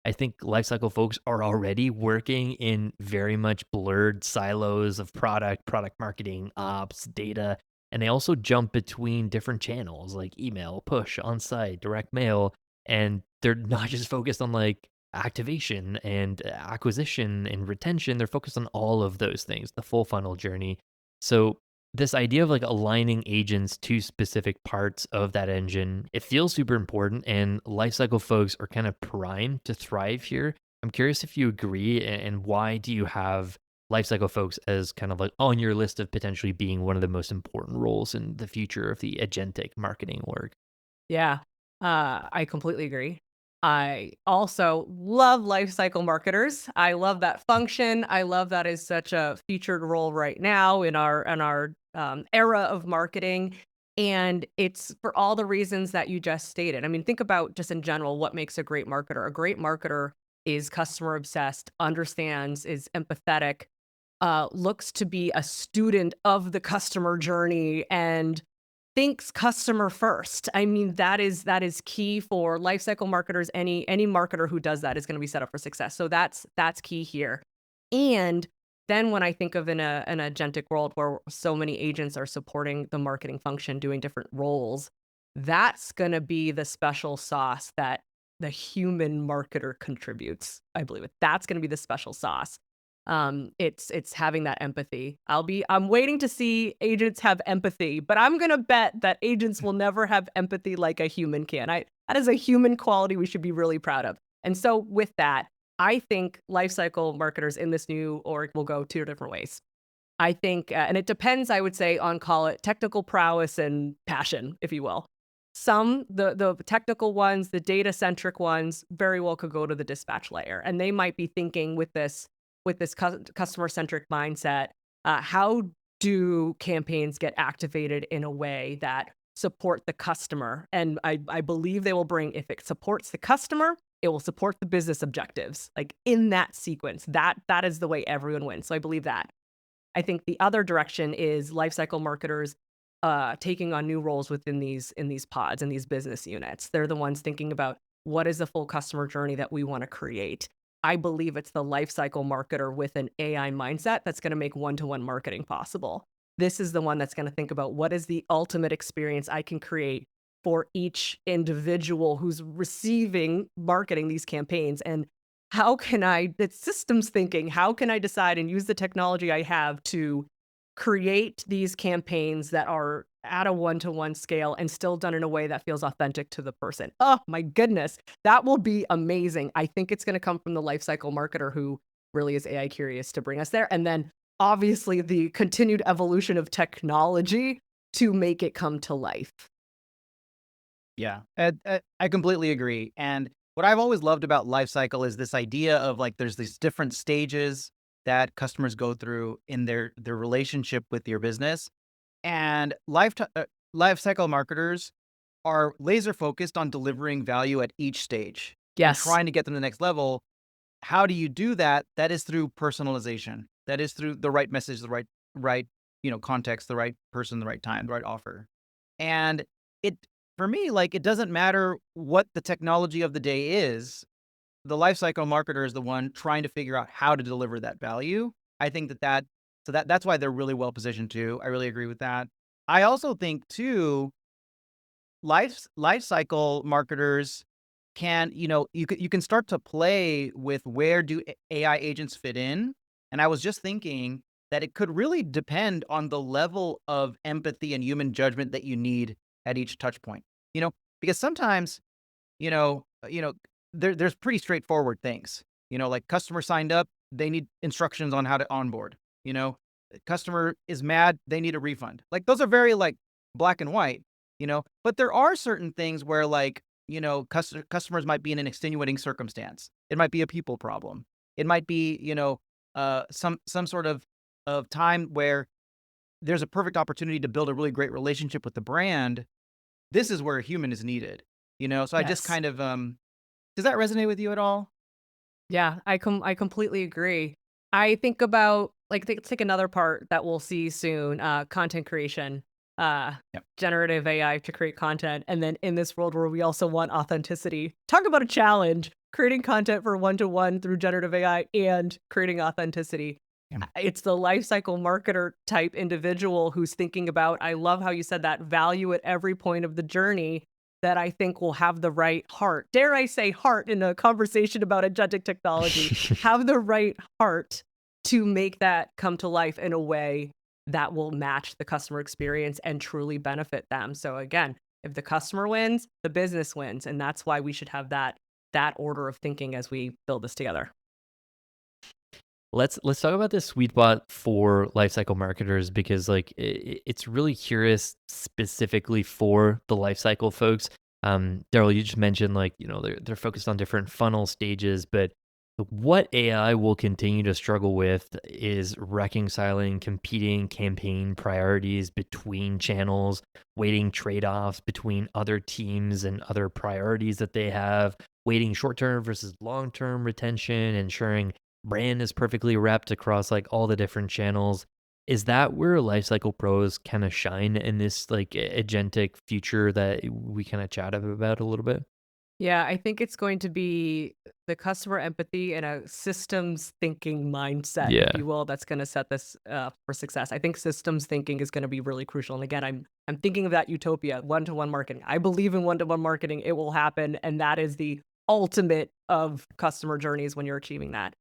I think lifecycle folks are already working in very much blurred silos of product marketing, ops, data, and they also jump between different channels like email, push, on-site, direct mail, and they're not just focused on like activation and acquisition and retention. They're focused on all of those things, the full funnel journey. So this idea of like aligning agents to specific parts of that engine, it feels super important, and lifecycle folks are kind of primed to thrive here. I'm curious if you agree, and why do you have lifecycle folks as kind of like on your list of potentially being one of the most important roles in the future of the agentic marketing org? Yeah, I completely agree. I also love life cycle marketers. I love that function. I love that is such a featured role right now in our era of marketing. And it's for all the reasons that you just stated. I mean, think about just in general what makes a great marketer. A great marketer is customer obsessed, understands, is empathetic, looks to be a student of the customer journey and thinks customer first. I mean, that is key for lifecycle marketers. Any marketer who does that is going to be set up for success. So that's key here. And then when I think of an agentic world where so many agents are supporting the marketing function, doing different roles, that's going to be the special sauce that the human marketer contributes. I believe it. That's going to be the special sauce. It's having that empathy. I'm waiting to see agents have empathy, but I'm gonna bet that agents will never have empathy like a human can. That is a human quality we should be really proud of. And so with that, I think lifecycle marketers in this new org will go two different ways. I think, and it depends, I would say, on call it technical prowess and passion, if you will. The technical ones, the data centric ones, very well could go to the dispatch layer, and they might be thinking with this customer centric mindset. How do campaigns get activated in a way that support the customer? And I believe they will bring if it supports the customer, it will support the business objectives. Like in that sequence, that is the way everyone wins. So I believe that. I think the other direction is lifecycle marketers taking on new roles within these in these pods and these business units. They're the ones thinking about what is the full customer journey that we want to create. I believe it's the lifecycle marketer with an AI mindset that's going to make one-to-one marketing possible. This is the one that's going to think about what is the ultimate experience I can create for each individual who's receiving marketing these campaigns, and how can I it's systems thinking. How can I decide and use the technology I have to create these campaigns that are at a one-to-one scale and still done in a way that feels authentic to the person? Oh my goodness, that will be amazing. I think it's gonna come from the lifecycle marketer who really is AI curious to bring us there, and then obviously the continued evolution of technology to make it come to life. Yeah, I completely agree. And what I've always loved about life cycle is this idea of like there's these different stages that customers go through in their relationship with your business, and life cycle marketers are laser focused on delivering value at each stage and Yes. trying to get them to the next level. How do you do that? That is through personalization. That is through the right message, the right context, the right person, the right time, the right offer. And it for me, like, it doesn't matter what the technology of the day is, the lifecycle marketer is the one trying to figure out how to deliver that value. I think that's why they're really well positioned too. I really agree with that. I also think too, life cycle marketers can, you can start to play with where do AI agents fit in. And I was just thinking that it could really depend on the level of empathy and human judgment that you need at each touch point. You know, because sometimes, you know, you know, there's pretty straightforward things. Like customer signed up, they need instructions on how to onboard. Customer is mad, they need a refund. Like those are very like black and white. But there are certain things where like, customers might be in an extenuating circumstance. It might be a people problem. It might be, some sort of time where there's a perfect opportunity to build a really great relationship with the brand. This is where a human is needed. So I just Yes. kind of does that resonate with you at all? Yeah, I completely agree. I think about let's take another part that we'll see soon, content creation, uh, Yep. generative AI to create content, and then in this world where we also want authenticity. Talk about a challenge. creating content for one-to-one through generative AI and creating authenticity. Yeah. It's the lifecycle marketer type individual who's thinking about, I love how you said that, value at every point of the journey, that I think will have the right heart. Dare I say heart in a conversation about agentic technology, have the right heart to make that come to life in a way that will match the customer experience and truly benefit them. So again, if the customer wins, the business wins. And that's why we should have that order of thinking as we build this together. Let's talk about this sweet spot for lifecycle marketers because like it's really curious specifically for the lifecycle folks. Daryl, you just mentioned like they're focused on different funnel stages, but what AI will continue to struggle with is reconciling competing campaign priorities between channels, weighting trade-offs between other teams and other priorities that they have, weighting short-term versus long-term retention, ensuring brand is perfectly wrapped across like all the different channels. Is that where lifecycle pros kind of shine in this like agentic future that we kind of chatted about a little bit? Yeah, I think it's going to be the customer empathy and a systems thinking mindset, if Yeah. you will, that's going to set this for success. I think systems thinking is going to be really crucial. And again, I'm thinking of that utopia, one-to-one marketing. I believe in one-to-one marketing; it will happen, and that is the ultimate of customer journeys when you're achieving that.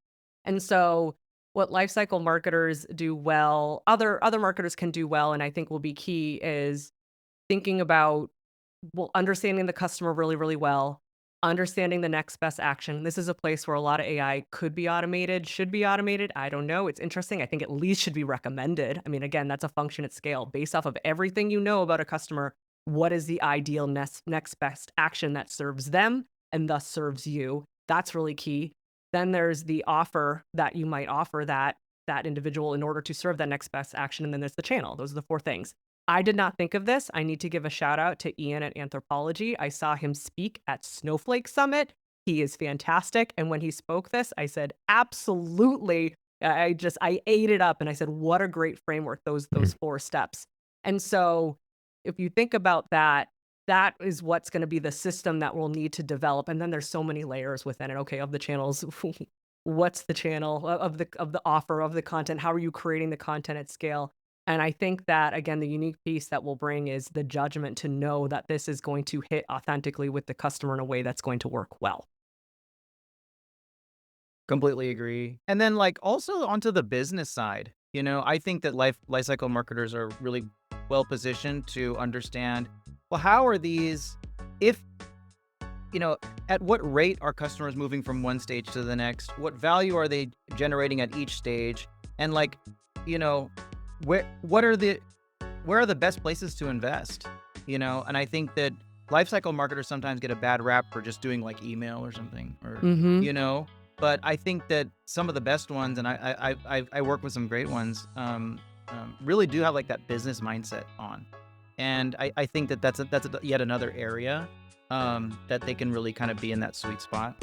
And so, what lifecycle marketers do well, other marketers can do well, and I think will be key is thinking about, well, understanding the customer really, really well, understanding the next best action. This is a place where a lot of AI could be automated, should be automated. I don't know. It's interesting. I think at least should be recommended. I mean, again, that's a function at scale based off of everything you know about a customer. What is the ideal next best action that serves them and thus serves you? That's really key. Then there's the offer that you might offer that individual in order to serve that next best action. And then there's the channel. Those are the four things. I did not think of this. I need to give a shout out to Ian at Anthropology. I saw him speak at Snowflake Summit. He is fantastic. And when he spoke this, I said, absolutely. I ate it up and I said, what a great framework, those four steps. And so if you think about that, that is what's going to be the system that we'll need to develop. And then there's so many layers within it. Okay, of the channels, what's the channel of the offer of the content? How are you creating the content at scale? And I think that, again, the unique piece that we'll bring is the judgment to know that this is going to hit authentically with the customer in a way that's going to work well. Completely agree. And then like also onto the business side, I think that lifecycle marketers are really well positioned to understand, well, how are these, if, at what rate are customers moving from one stage to the next? What value are they generating at each stage? And like, you know, where are the best places to invest? And I think that lifecycle marketers sometimes get a bad rap for just doing like email or something, or Hmm. you know. But I think that some of the best ones, and I work with some great ones, really do have like that business mindset on, and I think that that's yet another area that they can really kind of be in that sweet spot.